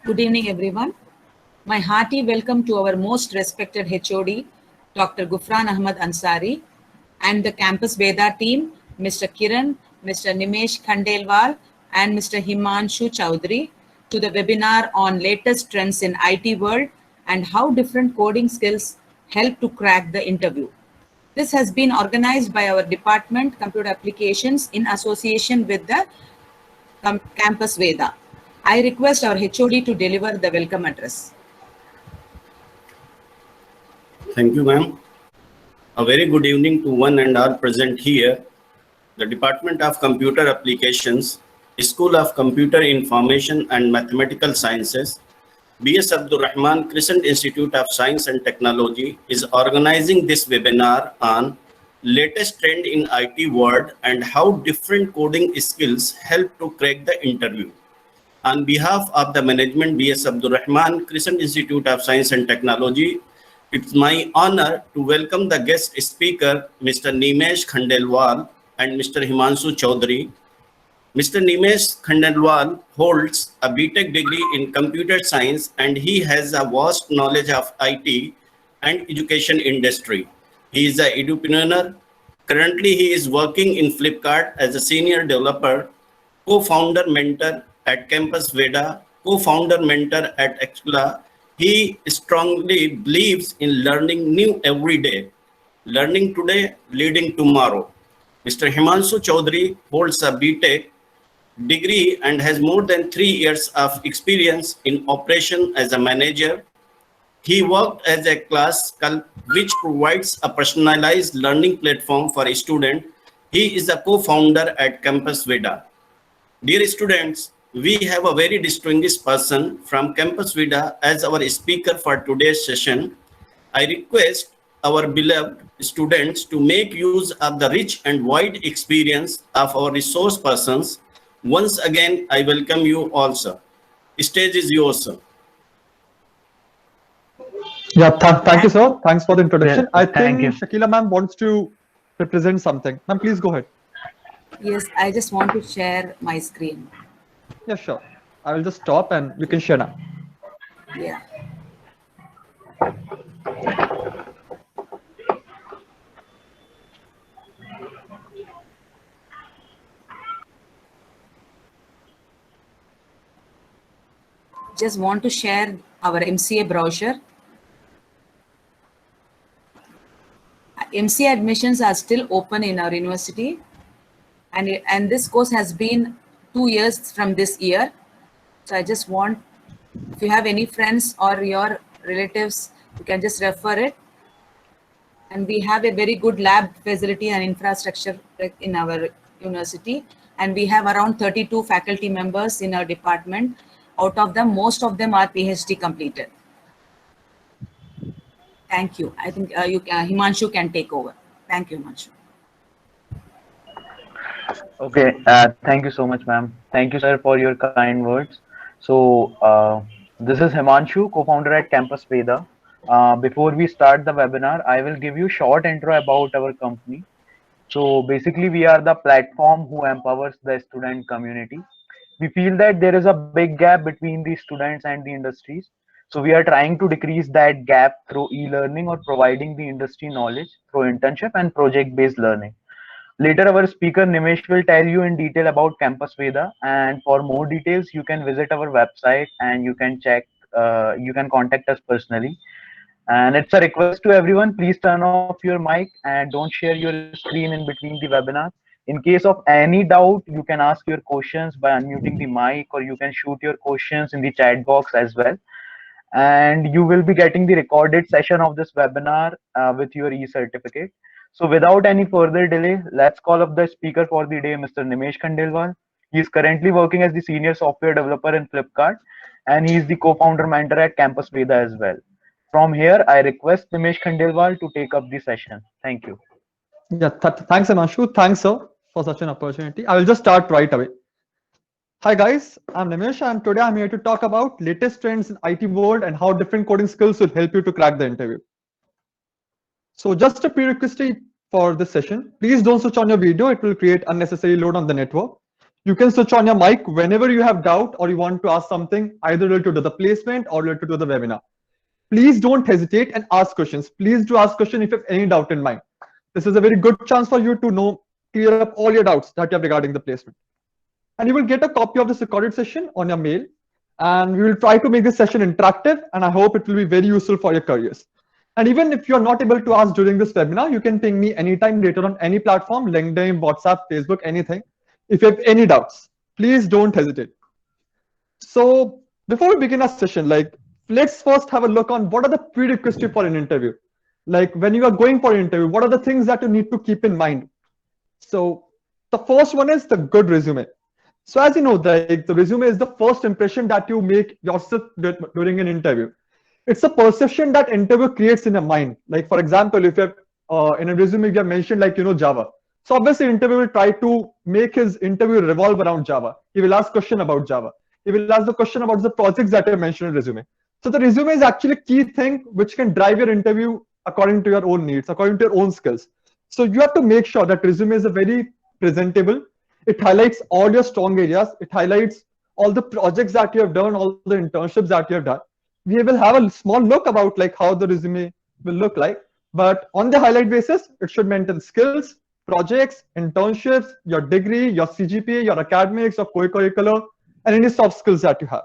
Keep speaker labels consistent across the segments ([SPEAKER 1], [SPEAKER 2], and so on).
[SPEAKER 1] Good evening, everyone. My hearty welcome to our most respected HOD, Dr. Gufran Ahmad Ansari, and the Campus Veda team, Mr. Kiran, Mr. Nimesh Khandelwal, and Mr. Himanshu Chowdhury, to the webinar on latest trends in IT world and how different coding skills help to crack the interview. This has been organized by our department, Computer Applications, in association with the Campus Veda. I request our HOD to deliver the welcome address.
[SPEAKER 2] Thank you, ma'am. A very good evening to one and all present here. The Department of Computer Applications, School of Computer Information and Mathematical Sciences, B.S. Abdul Rahman Crescent Institute of Science and Technology is organizing this webinar on latest trend in IT world and how different coding skills help to crack the interview. On behalf of the management, B.S. Abdul Rahman Crescent Institute of Science and Technology, it's my honor to welcome the guest speaker, Mr. Nimesh Khandelwal and Mr. Himanshu Chowdhury. Mr. Nimesh Khandelwal holds a BTech degree in computer science and he has a vast knowledge of IT and education industry. He is an entrepreneur. Currently, he is working in Flipkart as a senior developer, co-founder mentor at Campus Veda, co-founder mentor at Excula. He strongly believes in learning new every day, learning today, leading tomorrow. Mr. Himanshu Chowdhury holds a BTech degree and has more than 3 years of experience in operation as a manager. He worked as a class which provides a personalized learning platform for a student. He is a co-founder at Campus Veda. Dear students, we have a very distinguished person from Campus Veda as our speaker for today's session. I request our beloved students to make use of the rich and wide experience of our resource persons. Once again, I welcome you all, sir. Stage is yours, sir.
[SPEAKER 3] Yeah, thank you, sir. Thanks for the introduction.
[SPEAKER 4] Yeah,
[SPEAKER 3] I think
[SPEAKER 4] you.
[SPEAKER 3] Shakila ma'am wants to represent something. Ma'am, please go ahead.
[SPEAKER 1] Yes, I just want to share my screen.
[SPEAKER 3] Yeah, sure. I will just stop and you can share now.
[SPEAKER 1] Yeah. Just want to share our MCA brochure. MCA admissions are still open in our university, and this course has been 2 years from this year. So I just want, if you have any friends or your relatives, you can just refer it. And we have a very good lab facility and infrastructure in our university. And we have around 32 faculty members in our department. Out of them, most of them are PhD completed. Thank you. I think Himanshu can take over. Thank you, Himanshu.
[SPEAKER 4] Okay, thank you so much, ma'am. Thank you, sir, for your kind words. So, this is Himanshu, co-founder at Campus Veda. Before we start the webinar, I will give you short intro about our company. So, basically, we are the platform who empowers the student community. We feel that there is a big gap between the students and the industries. So, we are trying to decrease that gap through e-learning or providing the industry knowledge through internship and project-based learning. Later, our speaker Nimesh will tell you in detail about Campus Veda, and for more details, you can visit our website and you can check. You can contact us personally. And it's a request to everyone: please turn off your mic and don't share your screen in between the webinar. In case of any doubt, you can ask your questions by unmuting the mic, or you can shoot your questions in the chat box as well. And you will be getting the recorded session of this webinar with your e-certificate. So without any further delay, let's call up the speaker for the day, Mr. Nimesh Khandelwal. He is currently working as the senior software developer in Flipkart, and he is the co-founder mentor at Campus Veda as well. From here, I request Nimesh Khandelwal to take up the session. Thank you.
[SPEAKER 3] Yeah, thanks, Himanshu. Thanks, sir, for such an opportunity. I will just start right away. Hi guys, I'm Nimesh and today I'm here to talk about latest trends in IT world and how different coding skills will help you to crack the interview. So just a prerequisite for this session, please don't switch on your video. It will create unnecessary load on the network. You can switch on your mic whenever you have doubt or you want to ask something either related to the placement or related to the webinar. Please don't hesitate and ask questions. Please do ask questions if you have any doubt in mind. This is a very good chance for you to clear up all your doubts that you have regarding the placement. And you will get a copy of this recorded session on your mail. And we will try to make this session interactive, and I hope it will be very useful for your careers. And even if you're not able to ask during this webinar, you can ping me anytime later on any platform, LinkedIn, WhatsApp, Facebook, anything. If you have any doubts, please don't hesitate. So before we begin our session, let's first have a look on what are the prerequisites for an interview. Like when you are going for an interview, what are the things that you need to keep in mind? So the first one is the good resume. So as you know, the resume is the first impression that you make yourself during an interview. It's a perception that interview creates in your mind. Like for example, if you have in a resume you have mentioned Java. So obviously interviewer will try to make his interview revolve around Java. He will ask question about Java. He will ask the question about the projects that you mentioned in resume. So the resume is actually a key thing which can drive your interview according to your own needs, according to your own skills. So you have to make sure that resume is a very presentable. It highlights all your strong areas. It highlights all the projects that you have done, all the internships that you have done. We will have a small look about how the resume will look like. But on the highlight basis, it should mention skills, projects, internships, your degree, your CGPA, your academics, your co-curricular, and any soft skills that you have.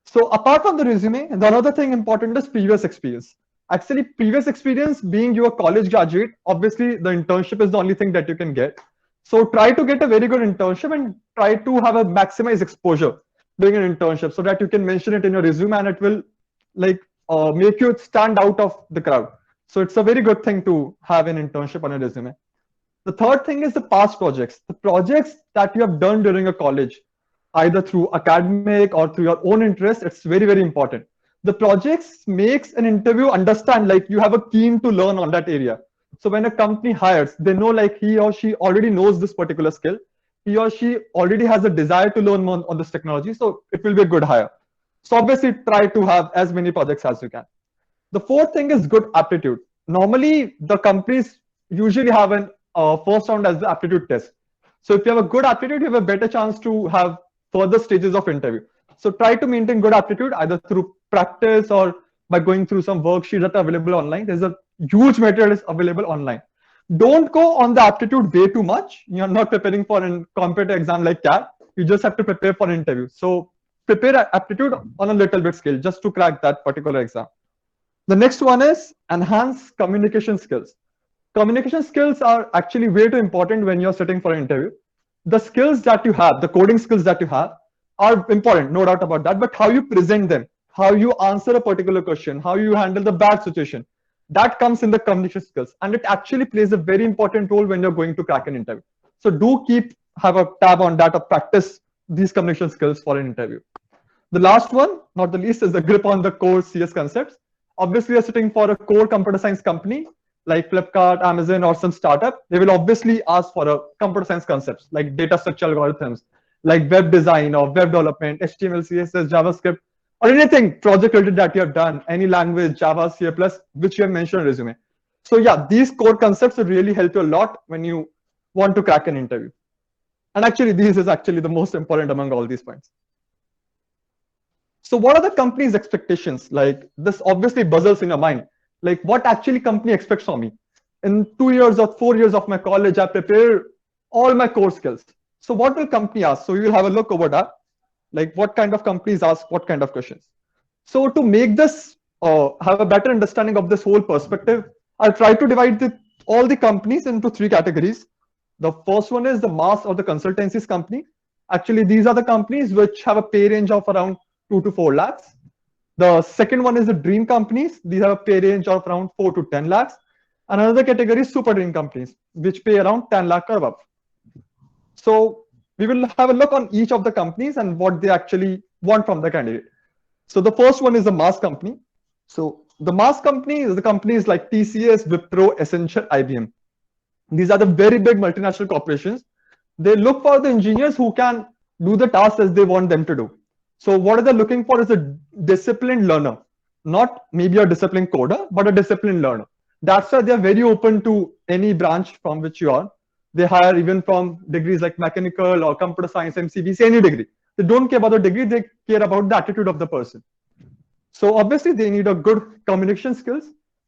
[SPEAKER 3] So apart from the resume, the another thing important is previous experience. Actually, previous experience, being you a college graduate, obviously the internship is the only thing that you can get. So try to get a very good internship and try to have a maximized exposure during an internship so that you can mention it in your resume and it will make you stand out of the crowd. So it's a very good thing to have an internship on a resume. The third thing is the past projects. The projects that you have done during a college, either through academic or through your own interest, it's very, very important. The projects makes an interview understand you have a keen to learn on that area. So when a company hires, they know he or she already knows this particular skill. He or she already has a desire to learn more on this technology. So it will be a good hire. So obviously try to have as many projects as you can. The fourth thing is good aptitude. Normally the companies usually have an first round as the aptitude test. So if you have a good aptitude, you have a better chance to have further stages of interview. So try to maintain good aptitude either through practice or by going through some worksheets that are available online. There's a huge material is available online. Don't go on the aptitude way too much. You're not preparing for a competitive exam like CAT. You just have to prepare for an interview. So prepare aptitude on a little bit scale just to crack that particular exam. The next one is enhance communication skills. Communication skills are actually way too important when you're sitting for an interview. The skills that you have, the coding skills that you have are important, no doubt about that, but how you present them, how you answer a particular question, how you handle the bad situation, that comes in the communication skills. And it actually plays a very important role when you're going to crack an interview. So do have a tab on that or practice these communication skills for an interview. The last one, not the least, is the grip on the core CS concepts. Obviously, you're sitting for a core computer science company like Flipkart, Amazon, or some startup. They will obviously ask for a computer science concepts like data structure algorithms, like web design or web development, HTML, CSS, JavaScript, or anything project related that you have done, any language, Java, C++, which you have mentioned in resume. So yeah, these core concepts will really help you a lot when you want to crack an interview. And actually, this is actually the most important among all these points. So what are the company's expectations? This obviously buzzes in your mind. What actually company expects from me? In 2 years or 4 years of my college, I prepare all my core skills. So what will company ask? So we will have a look over that. What kind of companies ask what kind of questions. So to make this have a better understanding of this whole perspective, I'll try to divide all the companies into 3 categories. The first one is the mass or the consultancies company. Actually, these are the companies which have a pay range of around 2 to 4 lakhs. The second one is the dream companies. These have a pay range of around 4 to 10 lakhs. And another category is super dream companies, which pay around 10 lakh or above. So we will have a look on each of the companies and what they actually want from the candidate. So the first one is the mass company. So the mass company is the companies like TCS, Wipro, Accenture, IBM. These are the very big multinational corporations. They look for the engineers who can do the tasks as they want them to do. So what are they looking for is a disciplined learner, not maybe a disciplined coder, but a disciplined learner. That's why they're very open to any branch from which you are. They hire even from degrees like mechanical or computer science, MCVC, any degree. They don't care about the degree, they care about the attitude of the person. So obviously they need a good communication skills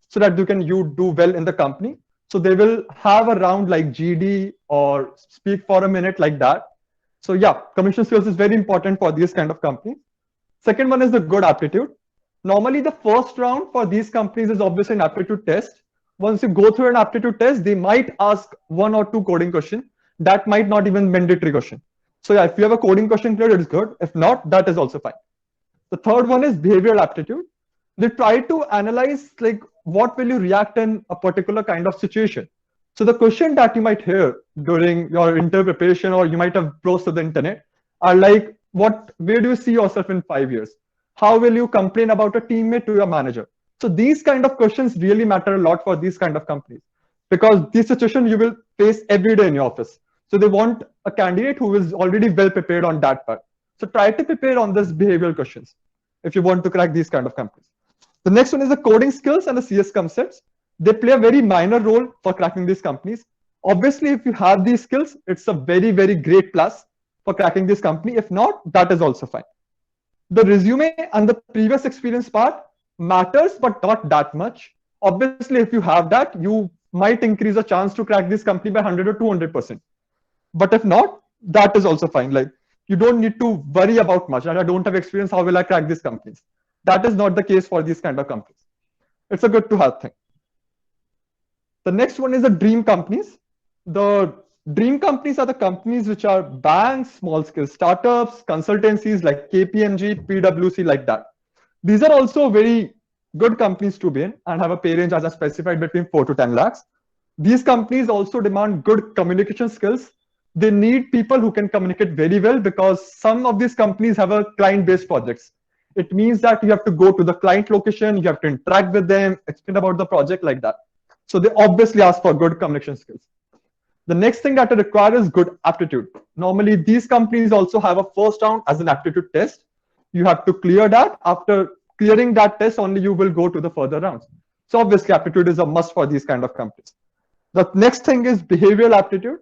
[SPEAKER 3] so that you do well in the company. So they will have a round like GD or speak for a minute like that. So yeah, communication skills is very important for these kind of companies. Second one is the good aptitude. Normally the first round for these companies is obviously an aptitude test. Once you go through an aptitude test, they might ask 1 or 2 coding questions. That might not even mandatory question. So yeah, if you have a coding question clear, it is good. If not, that is also fine. The third one is behavioral aptitude. They try to analyze like what will you react in a particular kind of situation. So the question that you might hear during your interview preparation or you might have browsed to the internet are like, where do you see yourself in 5 years? How will you complain about a teammate to your manager? So these kind of questions really matter a lot for these kind of companies because this situation you will face every day in your office. So they want a candidate who is already well prepared on that part. So try to prepare on this behavioral questions if you want to crack these kind of companies. The next one is the coding skills and the CS concepts. They play a very minor role for cracking these companies. Obviously, if you have these skills, it's a very, very great plus for cracking this company. If not, that is also fine. The resume and the previous experience part matters, but not that much. Obviously, if you have that, you might increase the chance to crack this company by 100 or 200%. But if not, that is also fine. Like you don't need to worry about much. And I don't have experience. How will I crack these companies? That is not the case for these kind of companies. It's a good to have thing. The next one is the dream companies. The dream companies are the companies which are banks, small scale startups, consultancies like KPMG, PwC, like that. These are also very good companies to be in and have a pay range as I specified between 4 to 10 lakhs. These companies also demand good communication skills. They need people who can communicate very well because some of these companies have a client-based projects. It means that you have to go to the client location, you have to interact with them, explain about the project like that. So they obviously ask for good communication skills. The next thing that they require is good aptitude. Normally, these companies also have a first round as an aptitude test. You have to clear that. After clearing that test, only you will go to the further rounds. So obviously, aptitude is a must for these kind of companies. The next thing is behavioral aptitude.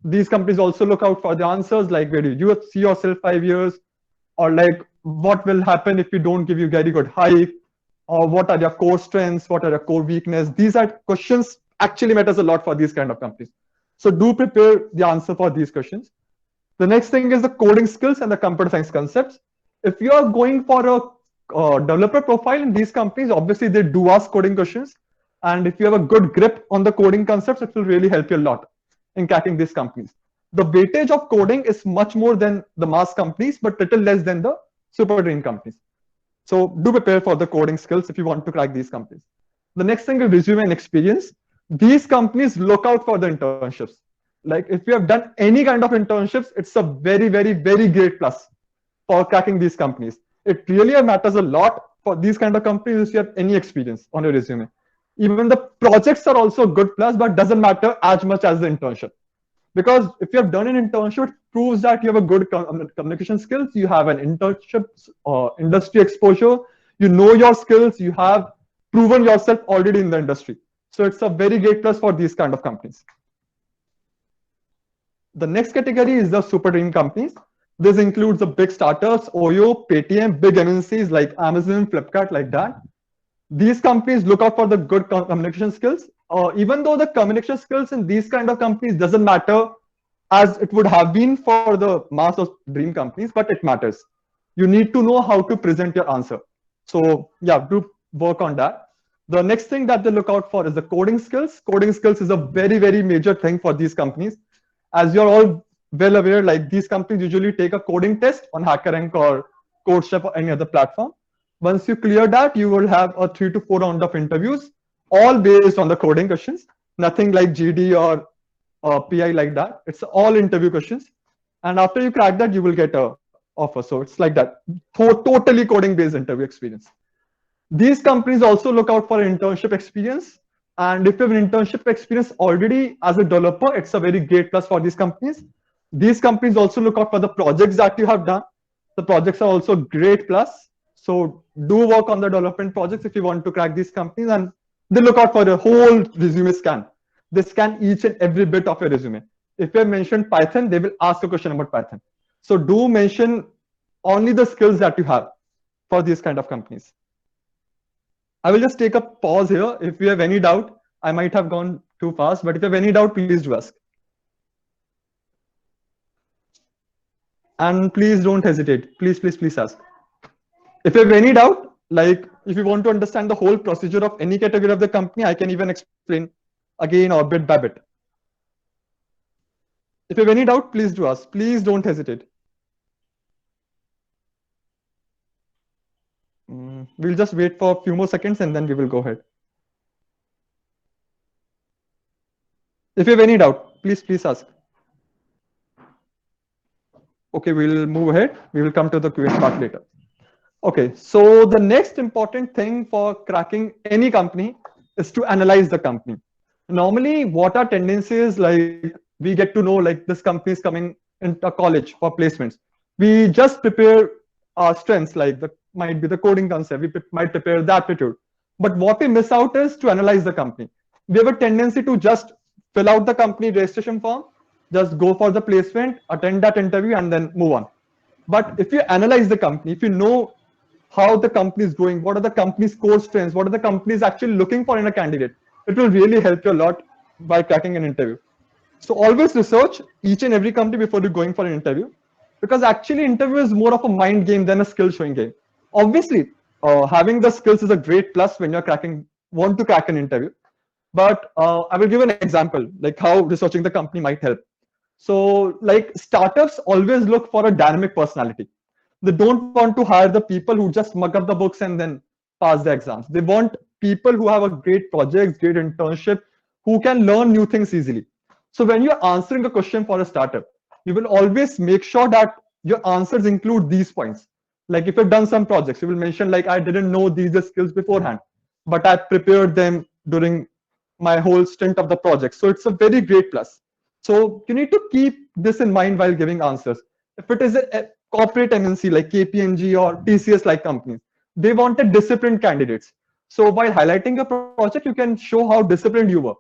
[SPEAKER 3] These companies also look out for the answers like where do you see yourself 5 years, or like what will happen if we don't give you very good hike, or what are your core strengths, what are your core weakness. These are questions actually matters a lot for these kind of companies. So do prepare the answer for these questions. The next thing is the coding skills and the computer science concepts. If you are going for a developer profile in these companies, obviously they do ask coding questions. And if you have a good grip on the coding concepts, it will really help you a lot in cracking these companies. The weightage of coding is much more than the mass companies, but little less than the super dream companies. So do prepare for the coding skills if you want to crack these companies. The next thing is resume and experience. These companies look out for the internships. Like if you have done any kind of internships, it's a very, very, very great plus for cracking these companies. It really matters a lot for these kind of companies if you have any experience on your resume. Even the projects are also good plus, but doesn't matter as much as the internship. Because if you have done an internship, it proves that you have a good communication skills, you have an internship industry exposure, you know your skills, you have proven yourself already in the industry. So it's a very great plus for these kind of companies. The next category is the super dream companies. This includes the big startups, Oyo, Paytm, big MNCs like Amazon, Flipkart, like that. These companies look out for the good communication skills. Even though the communication skills in these kind of companies doesn't matter as it would have been for the mass of dream companies, but it matters. You need to know how to present your answer. So yeah, do work on that. The next thing that they look out for is the coding skills. Coding skills is a very, very major thing for these companies. As you're all well aware, like these companies usually take a coding test on HackerRank or CodeChef or any other platform. Once you clear that, you will have a 3 to 4 round of interviews, all based on the coding questions. Nothing like GD or PI like that. It's all interview questions. And after you crack that, you will get a offer. So it's like that, totally coding based interview experience. These companies also look out for internship experience. And if you have an internship experience already as a developer, it's a very great plus for these companies. These companies also look out for the projects that you have done. The projects are also great plus. So do work on the development projects if you want to crack these companies, and they look out for the whole resume scan. They scan each and every bit of your resume. If you have mentioned Python, they will ask a question about Python. So do mention only the skills that you have for these kind of companies. I will just take a pause here. If you have any doubt, I might have gone too fast, but if you have any doubt, please do ask. And please don't hesitate. Please ask. If you have any doubt, like if you want to understand the whole procedure of any category of the company, I can even explain again or bit by bit. If you have any doubt, please do ask. Please don't hesitate. We'll just wait for a few more seconds and then we will go ahead. If you have any doubt, please ask. Okay, we'll move ahead. We will come to the QA part later. Okay, so the next important thing for cracking any company is to analyze the company. Normally, what our tendency is, like we get to know like this company is coming into college for placements. We just prepare our strengths, like might be the coding concept, we might prepare the aptitude. But what we miss out is to analyze the company. We have a tendency to just fill out the company registration form, just go for the placement, attend that interview, and then move on. But if you analyze the company, if you know how the company is growing, what are the company's core strengths, what are the companies actually looking for in a candidate, it will really help you a lot by cracking an interview. So always research each and every company before you're going for an interview, because actually interview is more of a mind game than a skill showing game. Obviously, having the skills is a great plus when you're want to crack an interview. But I will give an example, like how researching the company might help. So like startups always look for a dynamic personality. They don't want to hire the people who just mug up the books and then pass the exams. They want people who have a great projects, great internship, who can learn new things easily. So when you're answering a question for a startup, you will always make sure that your answers include these points. Like if you've done some projects, you will mention like, I didn't know these skills beforehand, but I prepared them during my whole stint of the project. So it's a very great plus. So you need to keep this in mind while giving answers. If it is a corporate MNC like KPMG or TCS like companies, they wanted disciplined candidates. So while highlighting a project, you can show how disciplined you were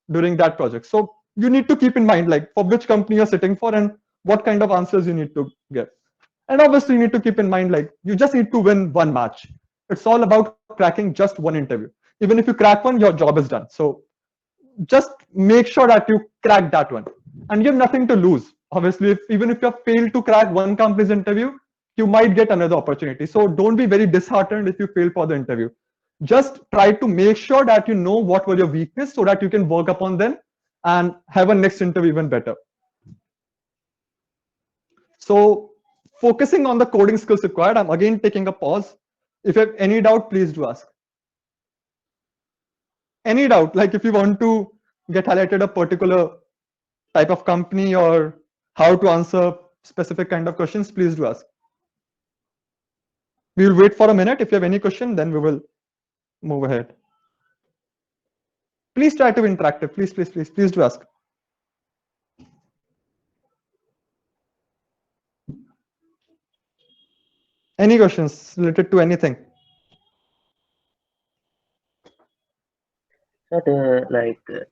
[SPEAKER 3] during that project. So you need to keep in mind like for which company you're sitting for and what kind of answers you need to get. And obviously you need to keep in mind like you just need to win one match. It's all about cracking just one interview. Even if you crack one, your job is done. So just make sure that you crack that one and you have nothing to lose. Obviously, even if you have failed to crack one company's interview, you might get another opportunity. So don't be very disheartened if you fail for the interview. Just try to make sure that you know what were your weaknesses so that you can work upon them and have a next interview even better. So focusing on the coding skills required, I'm again taking a pause. If you have any doubt, please do ask. Any doubt, like if you want to get highlighted a particular type of company or how to answer specific kind of questions, please do ask. We will wait for a minute. If you have any question, then we will move ahead. Please try to be interactive. Please do ask. Any questions related to anything?
[SPEAKER 5] Sir,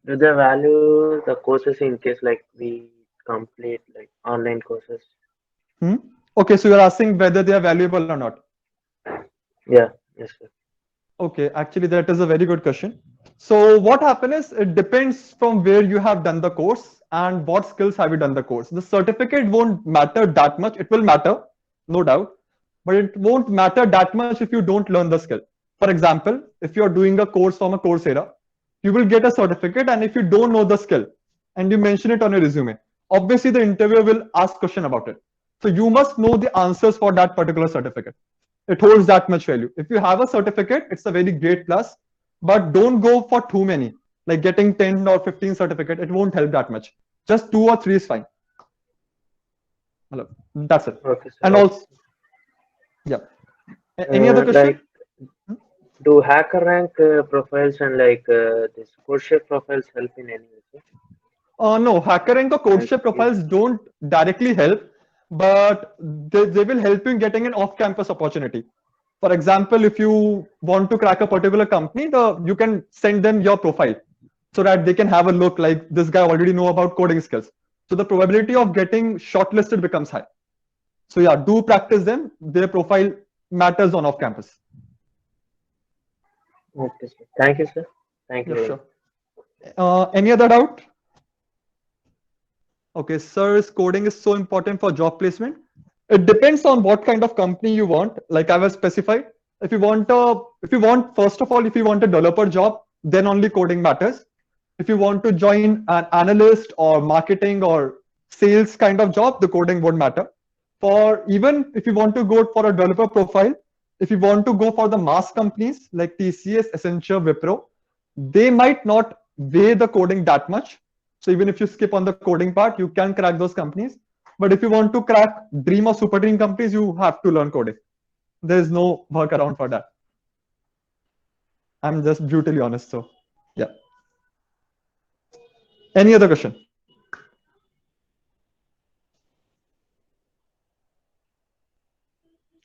[SPEAKER 5] do they value the courses in case like we complete like online courses?
[SPEAKER 3] Okay, so you're asking whether they are valuable or not.
[SPEAKER 5] Yeah, yes, sir.
[SPEAKER 3] Okay, actually that is a very good question. So what happens is it depends from where you have done the course and what skills have you done the course. The certificate won't matter that much. It will matter, no doubt, but it won't matter that much if you don't learn the skill. For example, if you're doing a course from a Coursera, you will get a certificate, and if you don't know the skill and you mention it on your resume, obviously the interviewer will ask question about it. So you must know the answers for that particular certificate. It holds that much value. If you have a certificate, it's a very great plus, but don't go for too many, like getting 10 or 15 certificate. It won't help that much. Just 2 or 3 is fine. Hello, that's it.
[SPEAKER 5] Okay, sir.
[SPEAKER 3] And also, yeah. Any other question?
[SPEAKER 5] Do HackerRank profiles and this CodeShare profiles help in any way?
[SPEAKER 3] No, HackerRank or CodeShare profiles don't directly help, but they will help you in getting an off-campus opportunity. For example, if you want to crack a particular company, you can send them your profile so that they can have a look like this guy already know about coding skills. So the probability of getting shortlisted becomes high. So yeah, do practice them. Their profile matters on off campus.
[SPEAKER 5] Okay, sir. Thank you, sir. Thank you
[SPEAKER 3] Yeah,
[SPEAKER 5] very much.
[SPEAKER 3] sure. Any other doubt? Okay, sir, coding is so important for job placement. It depends on what kind of company you want. Like I was specified, if you want first of all, if you want a developer job, then only coding matters. If you want to join an analyst or marketing or sales kind of job, the coding won't matter. For even if you want to go for a developer profile, if you want to go for the mass companies like TCS, Accenture, Wipro, they might not weigh the coding that much. So even if you skip on the coding part, you can crack those companies. But if you want to crack dream or super dream companies, you have to learn coding. There's no workaround for that. I'm just brutally honest. So yeah. Any other question?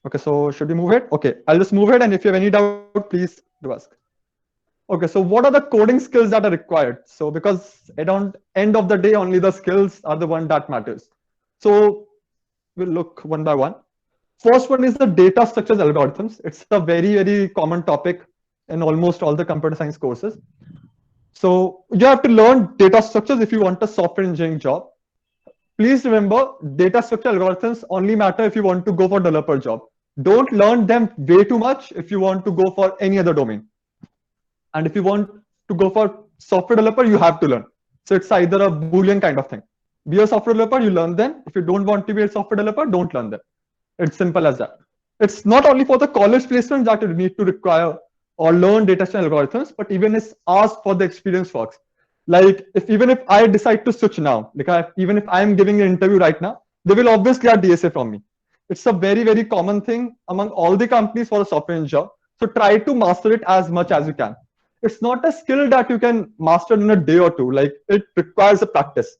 [SPEAKER 3] Okay, so should we move ahead? Okay, I'll just move ahead, and if you have any doubt, please do ask. Okay, so what are the coding skills that are required? So because at the end of the day, only the skills are the one that matters. So we'll look one by one. First one is the data structures algorithms. It's a very, very common topic in almost all the computer science courses. So you have to learn data structures if you want a software engineering job. Please remember, data structure algorithms only matter if you want to go for developer job. Don't learn them way too much if you want to go for any other domain. And if you want to go for software developer, you have to learn. So it's either a Boolean kind of thing. Be a software developer, you learn them. If you don't want to be a software developer, don't learn them. It's simple as that. It's not only for the college placement that you need to require or learn data structure algorithms, but even it's asked for the experience folks. Like even if I decide to switch now, even if I'm giving an interview right now, they will obviously have DSA from me. It's a very, very common thing among all the companies for a software engineer job. So try to master it as much as you can. It's not a skill that you can master in a day or two. Like it requires a practice,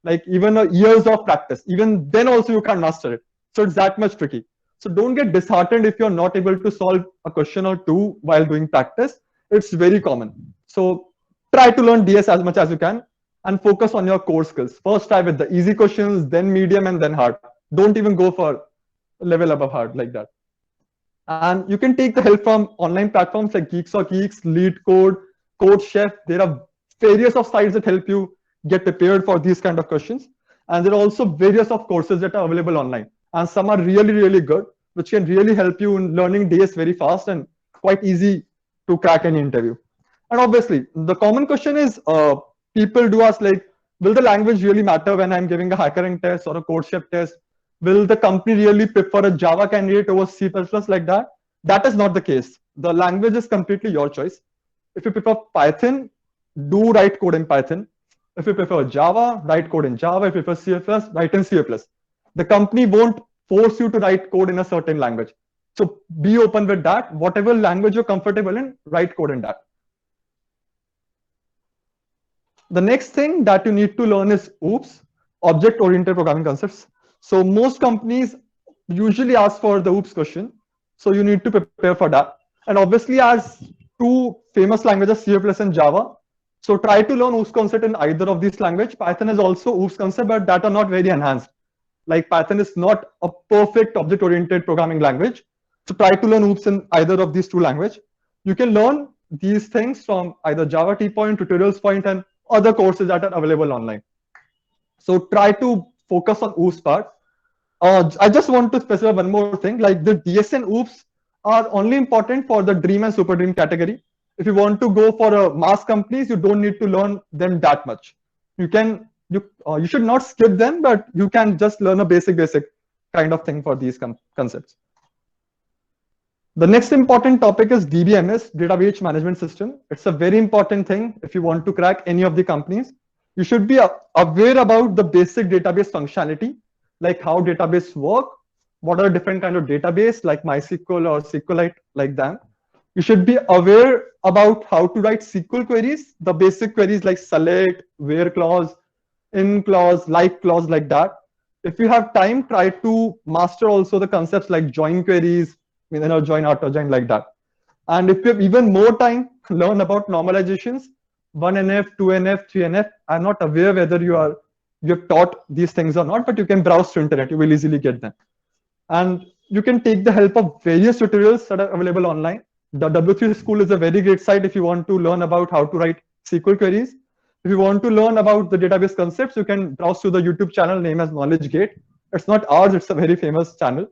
[SPEAKER 3] like even years of practice. Even then also you can't master it. So it's that much tricky. So don't get disheartened if you're not able to solve a question or two while doing practice. It's very common. So try to learn DS as much as you can and focus on your core skills. First try with the easy questions, then medium, and then hard. Don't even go for level above hard like that. And you can take the help from online platforms like Geeks or Geeks, LeetCode, CodeChef. There are various of sites that help you get prepared for these kind of questions. And there are also various of courses that are available online. And some are really, really good, which can really help you in learning DS very fast and quite easy to crack any interview. And obviously, the common question is, people do ask like, will the language really matter when I'm giving a HackerRank test or a CodeChef test? Will the company really prefer a Java candidate over C++ like that? That is not the case. The language is completely your choice. If you prefer Python, do write code in Python. If you prefer Java, write code in Java. If you prefer C++, write in C++. The company won't force you to write code in a certain language. So be open with that. Whatever language you're comfortable in, write code in that. The next thing that you need to learn is OOPS, object-oriented programming concepts. So most companies usually ask for the OOPS question. So you need to prepare for that. And obviously, as two famous languages, C++ and Java, so try to learn OOPS concept in either of these languages. Python is also OOPS concept, but that are not very enhanced. Like Python is not a perfect object-oriented programming language. So try to learn OOPS in either of these two languages. You can learn these things from either Java T-Point, Tutorials Point, and other courses that are available online. So try to focus on OOPS part. I just want to specify one more thing, like the DS and OOPS are only important for the dream and super dream category. If you want to go for a mass companies, you don't need to learn them that much. You should not skip them, but you can just learn a basic kind of thing for these concepts. The next important topic is DBMS, Database Management System. It's a very important thing if you want to crack any of the companies. You should be aware about the basic database functionality, like how database work, what are different kind of database like MySQL or SQLite like that. You should be aware about how to write SQL queries, the basic queries like select, where clause, in clause, like clause like that. If you have time, try to master also the concepts like join queries, join, auto join like that. And if you have even more time, learn about normalizations, 1NF, 2NF, 3NF. I'm not aware whether you are you're taught these things or not, but you can browse through internet. You will easily get them. And you can take the help of various tutorials that are available online. The W3 School is a very great site if you want to learn about how to write SQL queries. If you want to learn about the database concepts, you can browse through the YouTube channel named as Knowledge Gate. It's not ours, it's a very famous channel.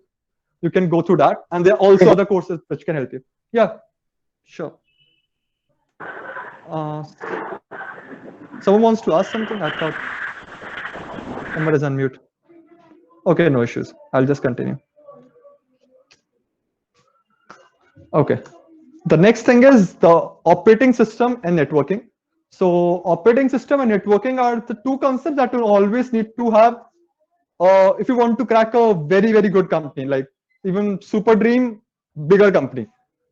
[SPEAKER 3] You can go through that. And there are also other courses which can help you. Yeah, sure. Someone wants to ask something? I thought someone is on mute. Okay, no issues. I'll just continue. Okay. The next thing is the operating system and networking. So operating system and networking are the two concepts that you always need to have if you want to crack a very, very good company, like even Super Dream, bigger company.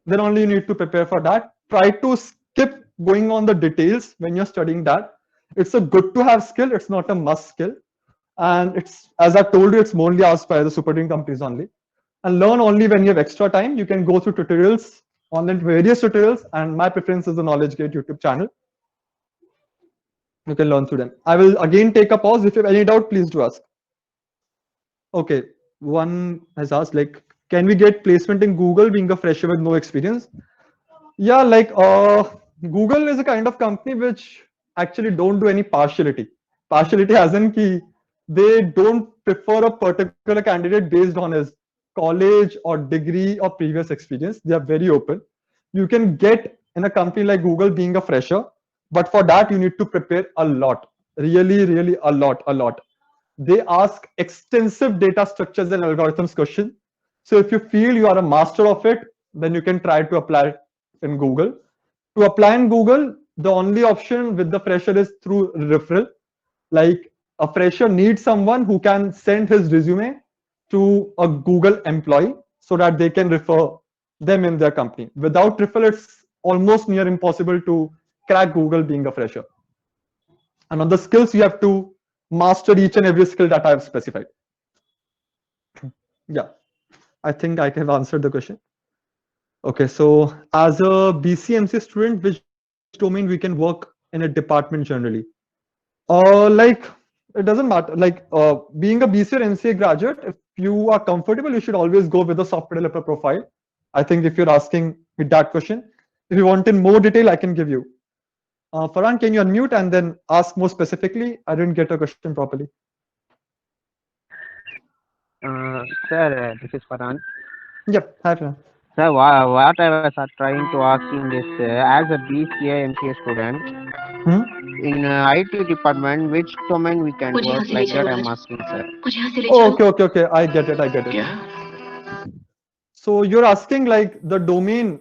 [SPEAKER 3] Then only you need to prepare for that. Try to skip going on the details when you're studying that. It's a good to have skill. It's not a must skill. And it's, as I told you, it's mainly asked by the Super Dream companies only. And learn only when you have extra time. You can go through tutorials, online various tutorials, and my preference is the Knowledge Gate YouTube channel. You can learn through them. I will again take a pause. If you have any doubt, please do ask. Okay, one has asked, like, can we get placement in Google being a fresher with no experience? Yeah, like Google is a kind of company which actually don't do any partiality. Partiality as in ki they don't prefer a particular candidate based on his college or degree or previous experience. They are very open. You can get in a company like Google being a fresher, but for that you need to prepare a lot, really, really a lot. They ask extensive data structures and algorithms question. So if you feel you are a master of it, then you can try to apply in Google. To apply in Google, the only option with the fresher is through referral. Like a fresher needs someone who can send his resume to a Google employee so that they can refer them in their company. Without referral, it's almost near impossible to crack Google being a fresher. And on the skills, you have to master each and every skill that I have specified. Yeah, I think I have answered the question. Okay, so as a BCMC student, which domain we can work in a department generally? Like, it doesn't matter. Like being a BC or NCA graduate, if you are comfortable, you should always go with a software developer profile. I think if you're asking me that question, if you want in more detail, I can give you. Farhan, can you unmute and then ask more specifically? I didn't get a question properly.
[SPEAKER 6] Sir, this is Farhan.
[SPEAKER 3] Yep, hi Farhan.
[SPEAKER 6] Sir, what I was trying to asking is, as a BCA MCA student, in IT department, which domain we can work, like that I'm asking, sir.
[SPEAKER 3] Oh, okay. I get it. So you're asking like the domain,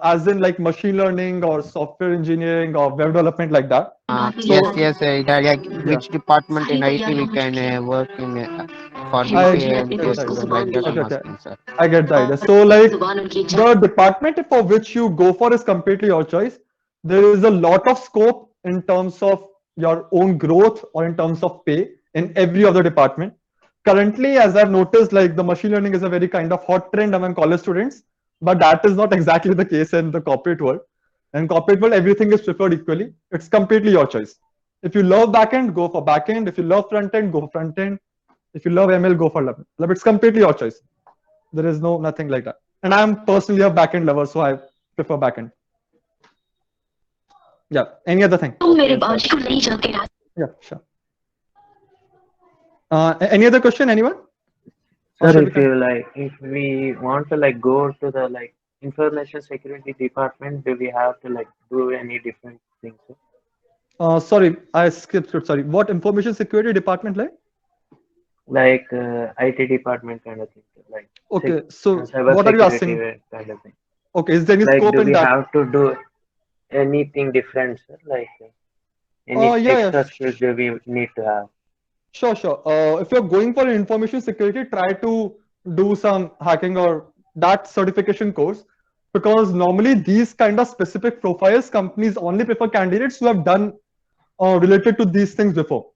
[SPEAKER 3] as in like machine learning or software engineering or web development like that.
[SPEAKER 6] Yes, like which department in IT we can work in for BCA MCA student, like that I'm asking, sir.
[SPEAKER 3] I get the idea. So like the department for which you go for is completely your choice. There is a lot of scope in terms of your own growth or in terms of pay in every other department. Currently, as I've noticed, like the machine learning is a very kind of hot trend among college students, but that is not exactly the case in the corporate world. In corporate world, everything is preferred equally. It's completely your choice. If you love backend, go for backend. If you love front end, go for front end. If you love ML, go for ML. It's completely your choice. There is nothing like that. And I'm personally a backend lover, so I prefer backend. Yeah. Any other thing? Yeah, sure. Any other question, anyone?
[SPEAKER 5] Sir, if we want to go to the information security department, do we have to do any different things?
[SPEAKER 3] Sorry, I skipped it. Sorry. What information security department like?
[SPEAKER 5] IT department kind of thing.
[SPEAKER 3] Okay, so what are you asking?
[SPEAKER 5] Kind of thing.
[SPEAKER 3] Okay, is there any scope in that?
[SPEAKER 5] Do we have to do anything different, sir? Any extra skills do we need to have?
[SPEAKER 3] Sure. If you're going for information security, try to do some hacking or that certification course, because normally these kind of specific profiles, companies only prefer candidates who have done related to these things before.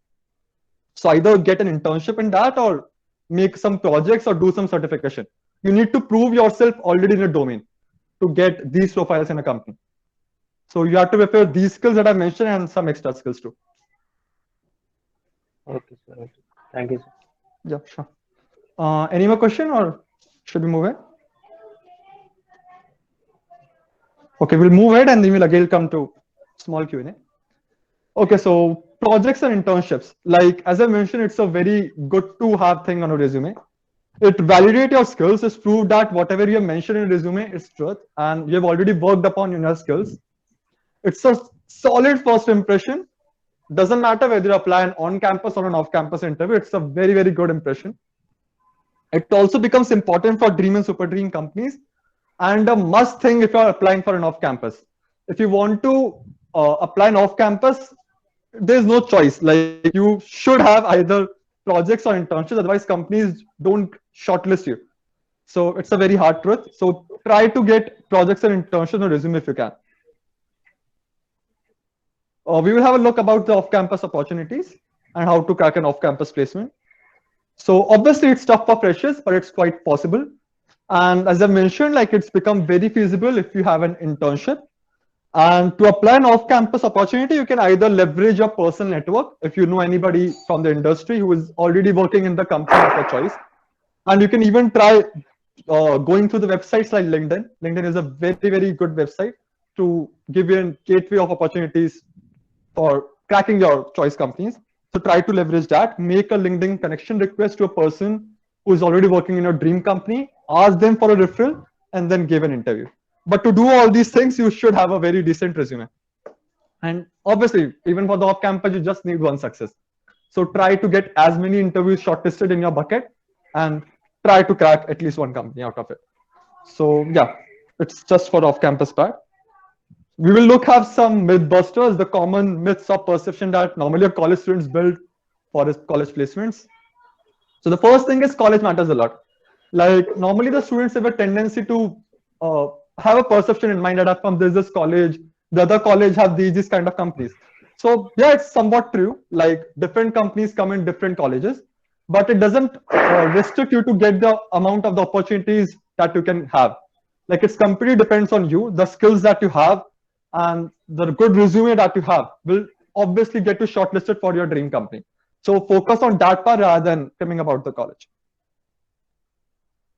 [SPEAKER 3] So either get an internship in that or make some projects or do some certification. You need to prove yourself already in a domain to get these profiles in a company. So you have to prepare these skills that I mentioned and some extra skills too.
[SPEAKER 5] Okay, sir. Okay. Thank you, sir.
[SPEAKER 3] Yeah, sure. Any more question or should we move ahead? Okay, we'll move ahead and then we'll again come to small Q&A. Okay, so projects and internships. Like as I mentioned, it's a very good to have thing on a resume. It validates your skills. It's proof that whatever you have mentioned in resume is truth and you have already worked upon your skills. It's a solid first impression. Doesn't matter whether you apply an on-campus or an off-campus interview. It's a very, very good impression. It also becomes important for dream and super dream companies and a must thing if you're applying for an off-campus. If you want to apply an off-campus, there's no choice. Like you should have either projects or internships, otherwise companies don't shortlist you. So it's a very hard truth. So try to get projects and internships on a resume if you can. We will have a look about the off-campus opportunities and how to crack an off-campus placement. So obviously it's tough for freshers, but it's quite possible. And as I mentioned, like it's become very feasible if you have an internship. And to apply an off-campus opportunity, you can either leverage your personal network if you know anybody from the industry who is already working in the company of your choice. And you can even try going through the websites like LinkedIn. LinkedIn is a very, very good website to give you a gateway of opportunities for cracking your choice companies. So try to leverage that. Make a LinkedIn connection request to a person who is already working in your dream company. Ask them for a referral and then give an interview. But to do all these things, you should have a very decent resume. And obviously, even for the off-campus, you just need one success. So try to get as many interviews shortlisted in your bucket and try to crack at least one company out of it. So yeah, it's just for the off-campus part. We will have some myth busters, the common myths of perception that normally a college students build for his college placements. So the first thing is college matters a lot. Like normally the students have a tendency to have a perception in mind that I'm from this college, the other college have these kind of companies. So yeah, it's somewhat true. Like different companies come in different colleges, but it doesn't restrict you to get the amount of the opportunities that you can have. Like it's completely depends on you, the skills that you have, and the good resume that you have will obviously get you shortlisted for your dream company. So focus on that part rather than coming about the college.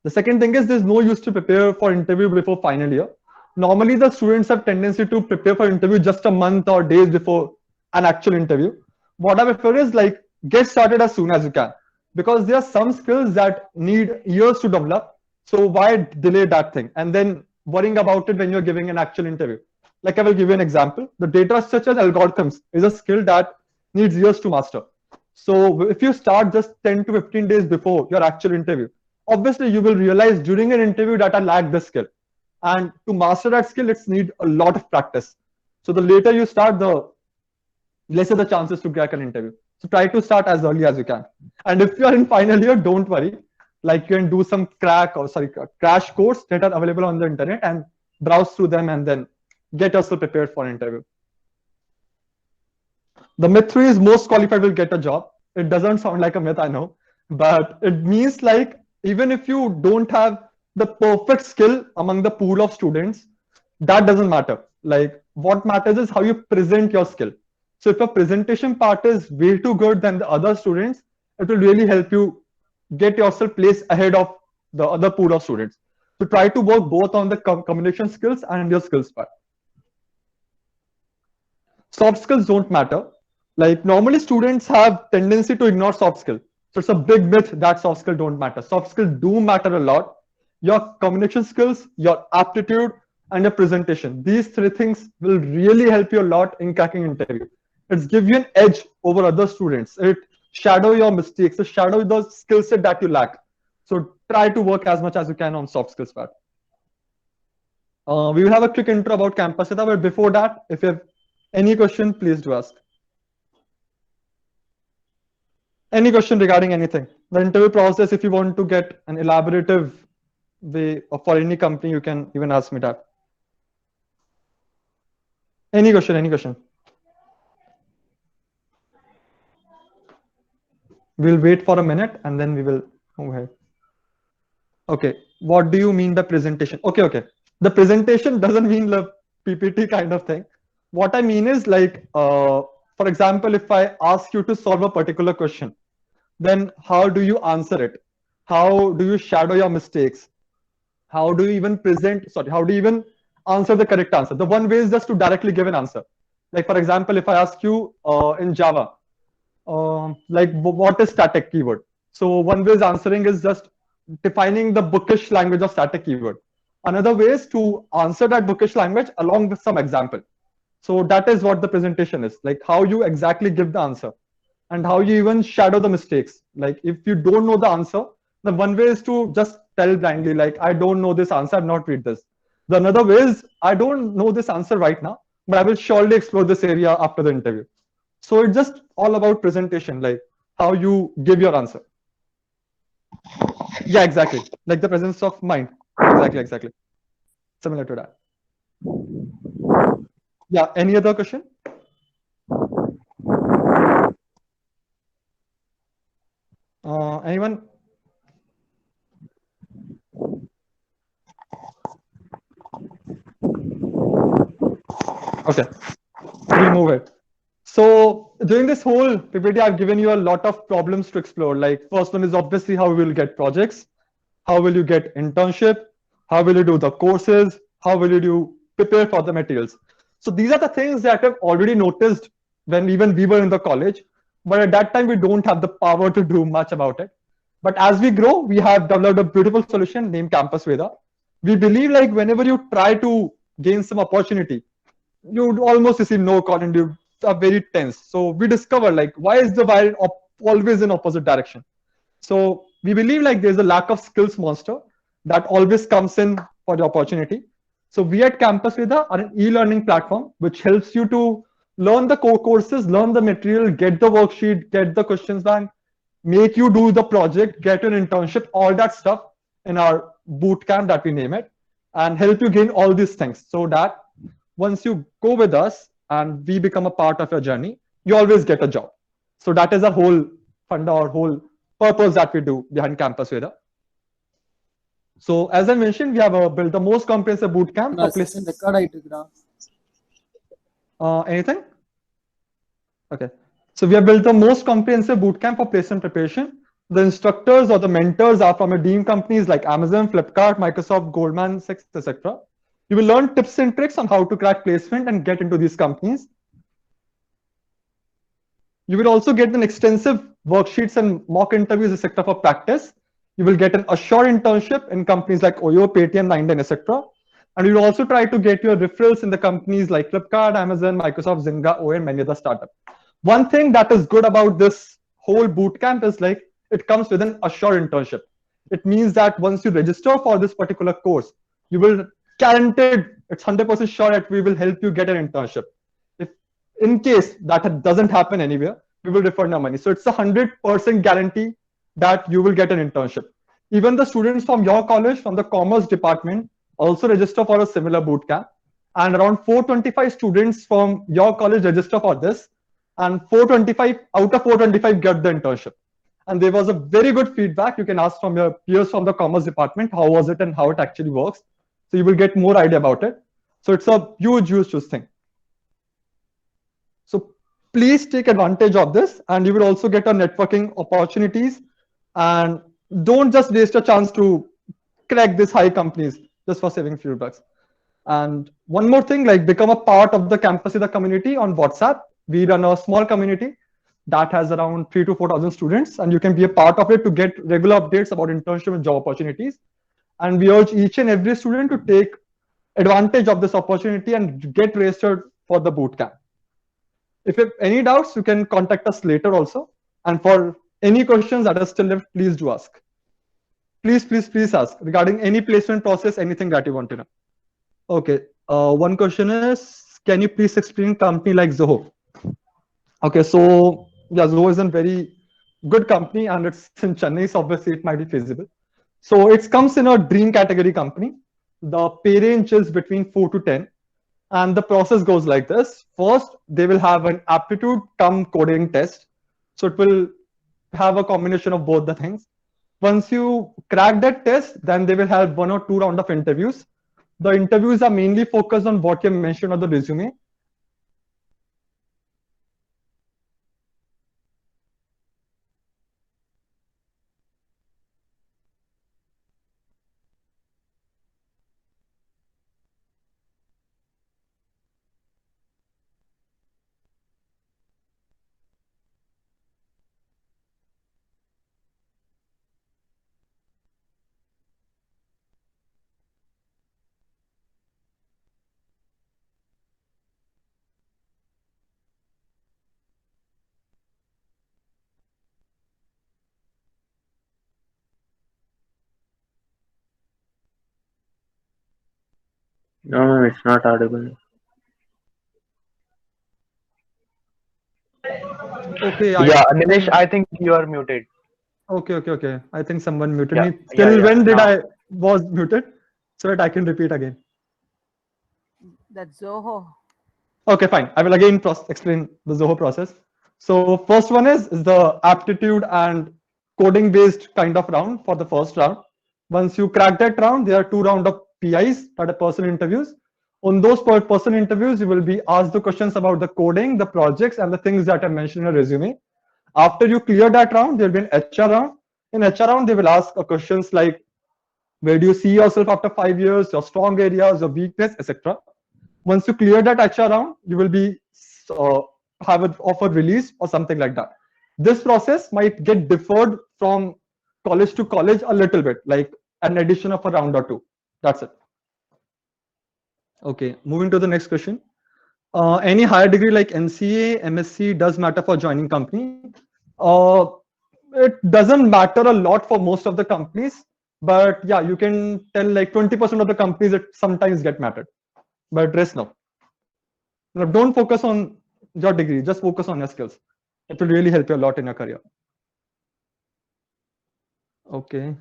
[SPEAKER 3] The second thing is there's no use to prepare for interview before final year. Normally the students have tendency to prepare for interview just a month or days before an actual interview. What I prefer is like get started as soon as you can, because there are some skills that need years to develop. So why delay that thing and then worrying about it when you're giving an actual interview? Like I will give you an example. The data structure algorithms is a skill that needs years to master. So if you start just 10 to 15 days before your actual interview, obviously you will realize during an interview that I lack this skill. And to master that skill, it's need a lot of practice. So the later you start, the lesser the chances to crack an interview. So try to start as early as you can. And if you are in final year, don't worry. Like you can do some crash course that are available on the internet and browse through them and then get yourself prepared for an interview. The myth 3 is most qualified will get a job. It doesn't sound like a myth, I know, but it means like even if you don't have the perfect skill among the pool of students, that doesn't matter. Like what matters is how you present your skill. So if your presentation part is way too good than the other students, it will really help you get yourself placed ahead of the other pool of students. So try to work both on the communication skills and your skills part. Soft skills don't matter. Like normally students have tendency to ignore soft skill. So it's a big myth that soft skills don't matter. Soft skills do matter a lot. Your communication skills, your aptitude, and your presentation. These 3 things will really help you a lot in cracking interview. It's give you an edge over other students. It shadow your mistakes. It shadow the skill set that you lack. So try to work as much as you can on soft skills part. We will have a quick intro about Campusita, but before that, if you have any question, please do ask. Any question regarding anything? The interview process, if you want to get an elaborative way for any company, you can even ask me that. Any question, any question? We'll wait for a minute and then we will move ahead. Okay, what do you mean by presentation? Okay. The presentation doesn't mean the PPT kind of thing. What I mean is like, For example, if I ask you to solve a particular question, then how do you answer it? How do you shadow your mistakes? How do you even how do you even answer the correct answer? The one way is just to directly give an answer. Like, for example, if I ask you in Java, what is static keyword? So one way is answering is just defining the bookish language of static keyword. Another way is to answer that bookish language along with some example. So that is what the presentation is, like how you exactly give the answer and how you even shadow the mistakes. Like if you don't know the answer, the one way is to just tell blindly, like, I don't know this answer, I've not read this. The another way is, I don't know this answer right now, but I will surely explore this area after the interview. So it's just all about presentation, like how you give your answer. Yeah, exactly. Like the presence of mind. Exactly. Similar to that. Yeah, any other question? Anyone? Okay, we'll move it. So during this whole PPT, I've given you a lot of problems to explore. Like first one is obviously how we will get projects, how will you get internship, how will you do the courses, how will you prepare for the materials. So these are the things that I've already noticed when even we were in the college, but at that time we don't have the power to do much about it. But as we grow, we have developed a beautiful solution named Campus Veda. We believe like whenever you try to gain some opportunity, you would almost receive no call and you are very tense. So we discovered like why is the wire always in opposite direction. So we believe like there's a lack of skills monster that always comes in for the opportunity. So we at Campus Veda are an e-learning platform which helps you to learn the core courses, learn the material, get the worksheet, get the questions bank, make you do the project, get an internship, all that stuff in our boot camp that we name it, and help you gain all these things so that once you go with us and we become a part of your journey, you always get a job. So that is our whole funda or whole purpose that we do behind Campus Veda. So as I mentioned, we have built the most comprehensive boot camp. Anything? Okay. So we have built the most comprehensive bootcamp for placement preparation. The instructors or the mentors are from your deemed companies like Amazon, Flipkart, Microsoft, Goldman Sachs, etc. You will learn tips and tricks on how to crack placement and get into these companies. You will also get an extensive worksheets and mock interviews, etc. for practice. You will get an assured internship in companies like Oyo, Paytm, 99, etc. And you will also try to get your referrals in the companies like Flipkart, Amazon, Microsoft, Zynga, Oyo, and many other startups. One thing that is good about this whole bootcamp is like it comes with an assured internship. It means that once you register for this particular course, you will guaranteed, it's 100% sure that we will help you get an internship. If in case that doesn't happen anywhere, we will refund our money. So it's a 100% guarantee that you will get an internship. Even the students from your college, from the commerce department, also register for a similar bootcamp. And around 425 students from your college register for this. And 425 out of 425 get the internship. And there was a very good feedback. You can ask from your peers from the commerce department, how was it and how it actually works. So you will get more idea about it. So it's a huge thing. So please take advantage of this and you will also get a networking opportunities and don't just waste a chance to crack these high companies just for saving few bucks. And one more thing, like become a part of the Campus Veda community on WhatsApp. We run a small community that has around 3,000 to 4,000 students, and you can be a part of it to get regular updates about internship and job opportunities. And we urge each and every student to take advantage of this opportunity and get registered for the bootcamp. If you have any doubts, you can contact us later also. And for any questions that are still left, please do ask. Please ask regarding any placement process, anything that you want to know. Okay, one question is, can you please explain company like Zoho? Okay, so yeah, Zoho is a very good company and it's in Chennai, so obviously it might be feasible. So it comes in a dream category company. The pay range is between 4 to 10. And the process goes like this. First, they will have an aptitude cum coding test. So it will have a combination of both the things. Once you crack that test, then they will have 1 or 2 rounds of interviews. The interviews are mainly focused on what you mentioned on the resume.
[SPEAKER 5] No, it's not audible.
[SPEAKER 3] Okay,
[SPEAKER 4] Yeah, Nilesh, I think you are muted.
[SPEAKER 3] okay. I think someone muted
[SPEAKER 4] Yeah,
[SPEAKER 3] me.
[SPEAKER 4] yeah,
[SPEAKER 3] Till
[SPEAKER 4] yeah.
[SPEAKER 3] when did
[SPEAKER 4] Now,
[SPEAKER 3] I was muted? So that I can repeat again.
[SPEAKER 1] That's Zoho.
[SPEAKER 3] Okay, fine. I will again explain the Zoho process. So first one is the aptitude and coding based kind of round for the first round. Once you crack that round, there are 2 rounds of PIs, that are person interviews. On those person interviews, you will be asked the questions about the coding, the projects, and the things that I mentioned in your resume. After you clear that round, there will be an HR round. In HR round, they will ask questions like, where do you see yourself after 5 years, your strong areas, your weakness, etc. Once you clear that HR round, you will be uh, have an offer release or something like that. This process might get deferred from college to college a little bit, like an addition of a round or two. That's it. Okay, moving to the next question. Any higher degree like MCA, MSc does matter for joining company. Uh, it doesn't matter a lot for most of the companies, but yeah, you can tell like 20% of the companies it sometimes get mattered, but rest no. Now, don't focus on your degree, just focus on your skills. It will really help you a lot in your career. Okay.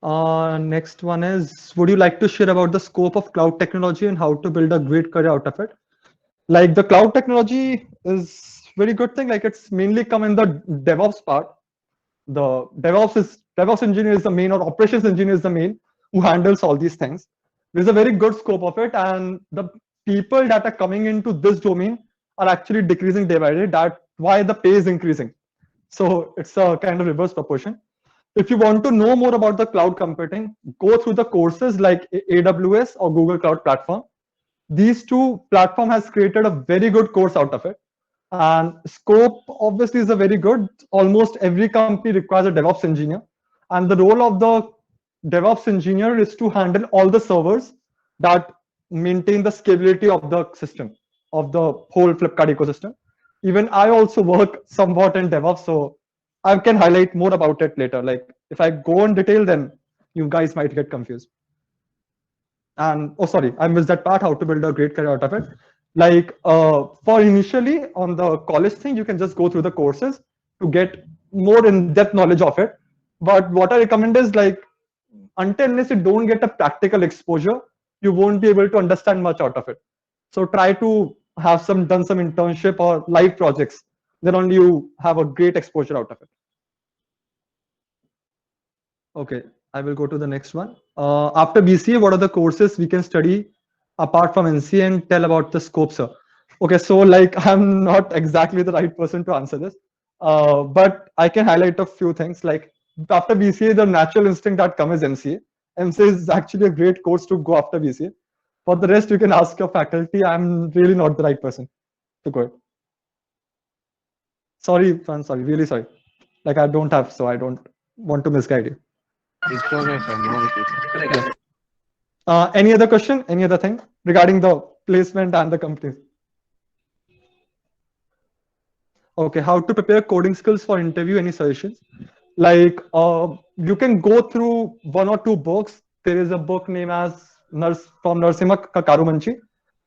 [SPEAKER 3] Next one is, would you like to share about the scope of cloud technology and how to build a great career out of it? Like the cloud technology is very good thing. Like it's mainly come in the DevOps part. The DevOps engineer is the main, or operations engineer is the main, who handles all these things. There's a very good scope of it, and the people that are coming into this domain are actually decreasing day by day. That's why the pay is increasing. So it's a kind of reverse proportion. If you want to know more about the cloud computing, go through the courses like AWS or Google Cloud Platform. These two platform has created a very good course out of it. And scope obviously is a very good. Almost every company requires a DevOps engineer. And the role of the DevOps engineer is to handle all the servers that maintain the scalability of the system, of the whole Flipkart ecosystem. Even I also work somewhat in DevOps, so I can highlight more about it later. Like if I go in detail, then you guys might get confused. And oh, sorry, I missed that part, how to build a great career out of it. Like for initially on the college thing, you can just go through the courses to get more in-depth knowledge of it. But what I recommend is like, until unless you don't get a practical exposure, you won't be able to understand much out of it. So try to have done some internship or live projects. Then only you have a great exposure out of it. Okay, I will go to the next one. After BCA, what are the courses we can study apart from NCA, and tell about the scope, sir? Okay, so like I'm not exactly the right person to answer this, but I can highlight a few things. Like after BCA, the natural instinct that comes is MCA. MCA is actually a great course to go after BCA. For the rest, you can ask your faculty. I'm really not the right person to go. Sorry, I'm sorry, really sorry. Like I don't have, so I don't want to misguide you.
[SPEAKER 6] It's okay, sir. No issues.
[SPEAKER 3] Any other question? Any other thing regarding the placement and the companies? Okay, how to prepare coding skills for interview? Any suggestions? Like you can go through 1 or 2 books. There is a book named as Narasimha Karumanchi.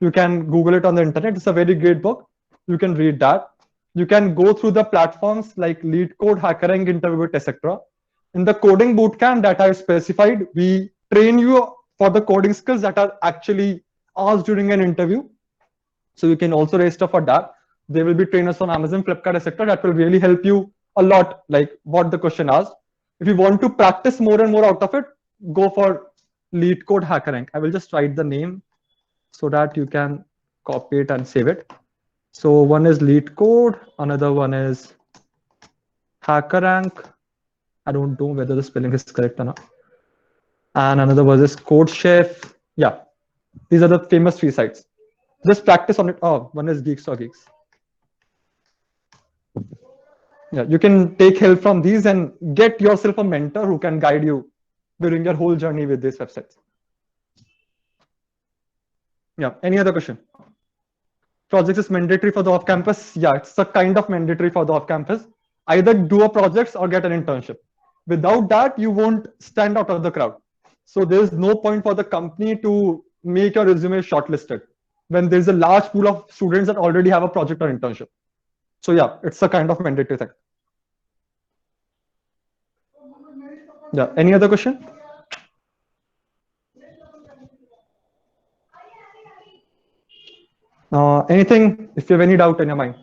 [SPEAKER 3] You can Google it on the internet. It's a very great book. You can read that. You can go through the platforms like LeetCode, HackerRank, Interview, etc. In the coding bootcamp that I specified, we train you for the coding skills that are actually asked during an interview. So you can also register for that. There will be trainers on Amazon, Flipkart, etc. that will really help you a lot, like what the question asked. If you want to practice more and more out of it, go for LeetCode, HackerRank. I will just write the name so that you can copy it and save it. So one is LeetCode, another one is HackerRank. I don't know whether the spelling is correct or not. And another was this CodeChef. Yeah, these are the famous 3 sites. Just practice on it. Oh, one is Geeks or Geeks. Yeah, you can take help from these and get yourself a mentor who can guide you during your whole journey with these websites. Yeah, any other question? Projects is mandatory for the off-campus? Yeah, it's a kind of mandatory for the off-campus. Either do a project or get an internship. Without that, you won't stand out of the crowd. So there's no point for the company to make your resume shortlisted when there's a large pool of students that already have a project or internship. So yeah, it's a kind of mandatory thing. Yeah, any other question? Anything, if you have any doubt in your mind?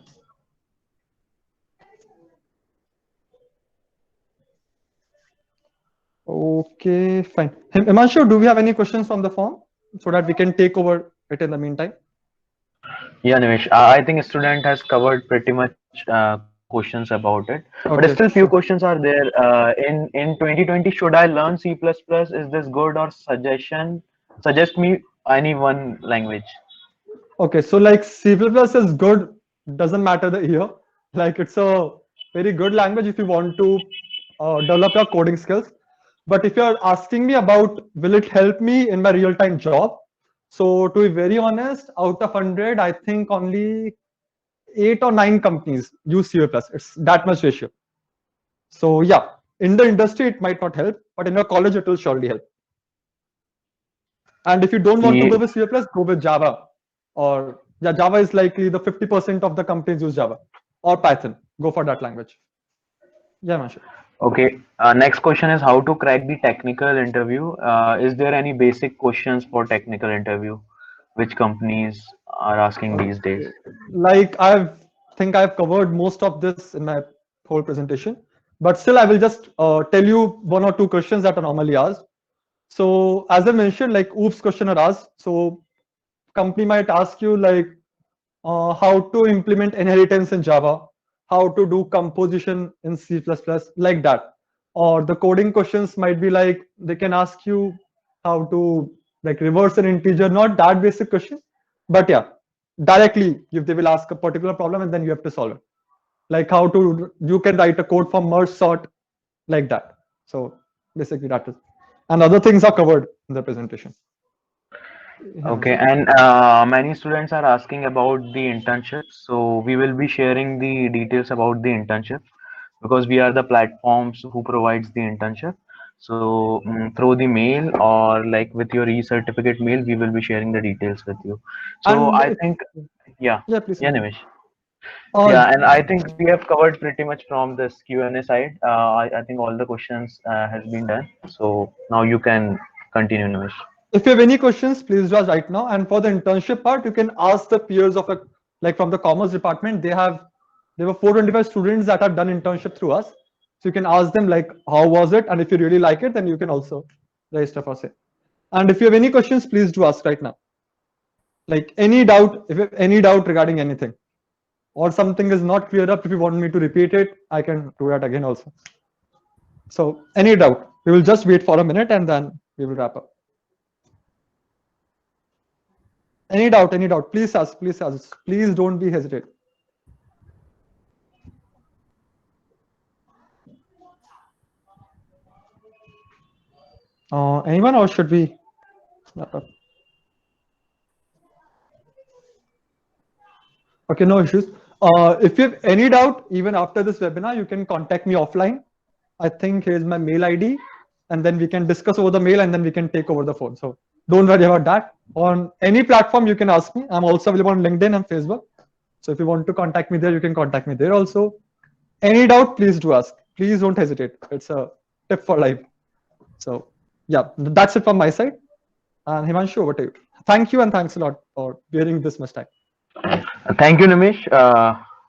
[SPEAKER 3] Okay, fine. Himanshu, do we have any questions from the form so that we can take over it in the meantime?
[SPEAKER 4] Yeah, Nimesh, I think a student has covered pretty much questions about it, but
[SPEAKER 3] Okay,
[SPEAKER 4] still few
[SPEAKER 3] sure.
[SPEAKER 4] questions are there. In 2020, should I learn C++? Is this good, or suggest me any one language?
[SPEAKER 3] Okay, so like C++ is good, doesn't matter the year. Like it's a very good language if you want to develop your coding skills. But if you're asking me about will it help me in my real-time job? So to be very honest, out of 100, I think only 8 or 9 companies use C++. It's that much ratio. So yeah, in the industry, it might not help, but in your college, it will surely help. And if you don't want to go with C++, go with Java. Or yeah, Java is likely the 50% of the companies use Java, or Python. Go for that language. Yeah, Manshu.
[SPEAKER 4] Okay. Next question is how to crack the technical interview. Is there any basic questions for technical interview, which companies are asking these days?
[SPEAKER 3] Like think I've covered most of this in my whole presentation, but still I will just tell you 1 or 2 questions that are normally asked. So as I mentioned, like OOPS question are asked. So company might ask you like how to implement inheritance in Java, how to do composition in C++, like that. Or the coding questions might be like they can ask you how to like reverse an integer, not that basic question, but yeah, directly if they will ask a particular problem and then you have to solve it. Like how to, you can write a code for merge sort, like that. So basically that is, and other things are covered in the presentation.
[SPEAKER 4] Okay, and many students are asking about the internships. So we will be sharing the details about the internship because we are the platforms who provides the internship. So through the mail or like with your e-certificate mail, we will be sharing the details with you. So
[SPEAKER 3] And
[SPEAKER 4] I think, yeah,
[SPEAKER 3] yeah, please.
[SPEAKER 4] yeah, Nimish.
[SPEAKER 3] Uh,
[SPEAKER 4] Yeah, and I think we have covered pretty much from this Q&A side. I think all the questions has been done. So now you can continue, Nimish.
[SPEAKER 3] If you have any questions, please do ask right now. And for the internship part, you can ask the peers of like from the commerce department. There were 425 students that have done internship through us. So you can ask them like, how was it? And if you really like it, then you can also register for it. And if you have any questions, please do ask right now. Like any doubt, if you have any doubt regarding anything or something is not clear up, if you want me to repeat it, I can do that again also. So any doubt, we will just wait for a minute and then we will wrap up. Any doubt, please ask, please don't be hesitant. Anyone, or should we wrap up? Okay, no issues. If you have any doubt, even after this webinar, you can contact me offline. I think here's my mail ID, and then we can discuss over the mail, and then we can take over the phone. So don't worry about that. On any platform, you can ask me. I'm also available on LinkedIn and Facebook. So if you want to contact me there, you can contact me there also. Any doubt, please do ask. Please don't hesitate. It's a tip for life. So yeah, that's it from my side. And Himanshu, over to you. Thank you, and thanks a lot for bearing this much time.
[SPEAKER 4] Thank you, Nimish,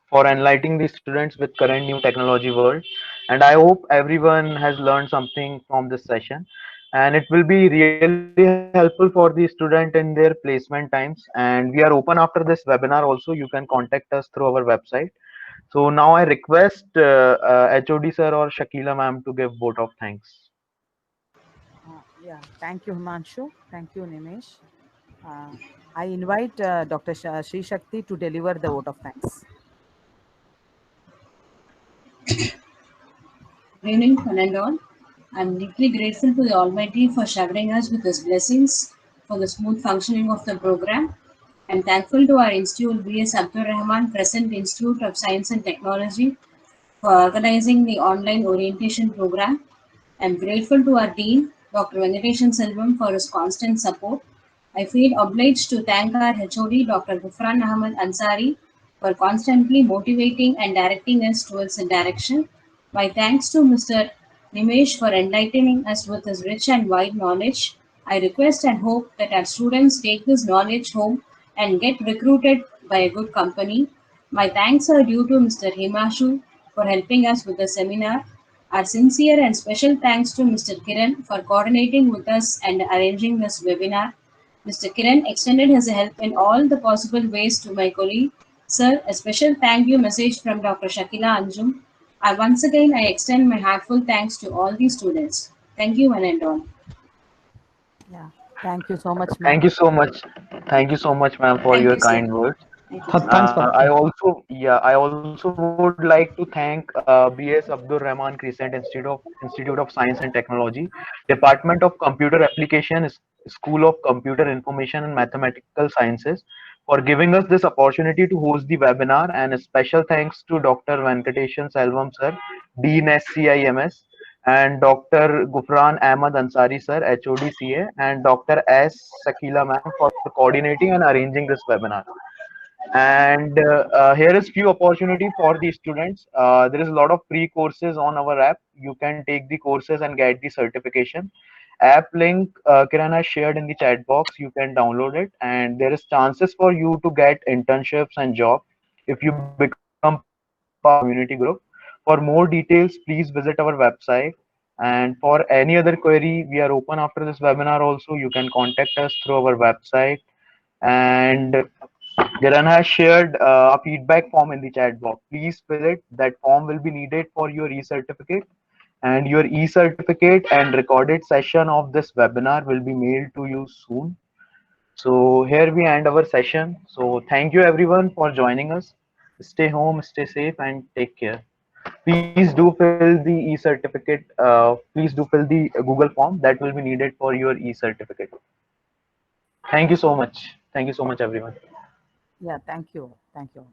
[SPEAKER 4] for enlightening the students with current new technology world. And I hope everyone has learned something from this session. And it will be really helpful for the student in their placement times. And we are open after this webinar also. You can contact us through our website. So now I request HOD sir or Shakila ma'am to give vote of thanks.
[SPEAKER 1] Yeah, thank you, Himanshu. Thank you, Nimesh. I invite Dr. Sri Shakti to deliver the vote of thanks.
[SPEAKER 7] Good evening, one and all. I'm deeply grateful to the Almighty for showering us with His blessings for the smooth functioning of the program. I'm thankful to our Institute B.S. Abdul Rahman, present Institute of Science and Technology, for organizing the online orientation program. I'm grateful to our Dean, Dr. Venkateshan Selvam, for his constant support. I feel obliged to thank our HOD, Dr. Gufran Ahmad Ansari, for constantly motivating and directing us towards a direction. My thanks to Mr. Nimesh for enlightening us with his rich and wide knowledge. I request and hope that our students take this knowledge home and get recruited by a good company. My thanks are due to Mr. Himashu for helping us with the seminar. Our sincere and special thanks to Mr. Kiran for coordinating with us and arranging this webinar. Mr. Kiran extended his help in all the possible ways to my colleague. Sir, a special thank you message from Dr. Shakila Anjum. Once again, I extend my heartfelt thanks to all the students. Thank you, one and all.
[SPEAKER 1] Yeah. Thank you so much, ma'am.
[SPEAKER 4] Thank you so much. Thank you so much, ma'am, for
[SPEAKER 7] Thank
[SPEAKER 4] your
[SPEAKER 7] you, sir.
[SPEAKER 4] kind words.
[SPEAKER 7] Thank you, sir.
[SPEAKER 3] Thanks, ma'am.
[SPEAKER 4] I also would like to thank BS Abdul Rahman Crescent Institute of Science and Technology, Department of Computer Application, School of Computer Information and Mathematical Sciences, for giving us this opportunity to host the webinar, and a special thanks to Dr. Venkateshan Selvam sir, Dean SCIMS, and Dr. Gufran Ahmad Ansari sir, HODCA, and Dr. S. Sakila ma'am for coordinating and arranging this webinar. And here is few opportunity for the students. There is a lot of free courses on our app. You can take the courses and get the certification. App link Kiran has shared in the chat box. You can download it, and there is chances for you to get internships and job if you become part of our community group. For more details, please visit our website. And for any other query, we are open after this webinar also. You can contact us through our website. And Kiran has shared a feedback form in the chat box. Please fill it. That form will be needed for your e-certificate. And your e-certificate and recorded session of this webinar will be mailed to you soon. So here we end our session. So thank you everyone for joining us. Stay home, stay safe, and take care. Please do fill the e-certificate. Please do fill the Google form that will be needed for your e-certificate. Thank you so much. Thank you so much, everyone.
[SPEAKER 1] Yeah, thank you. Thank you.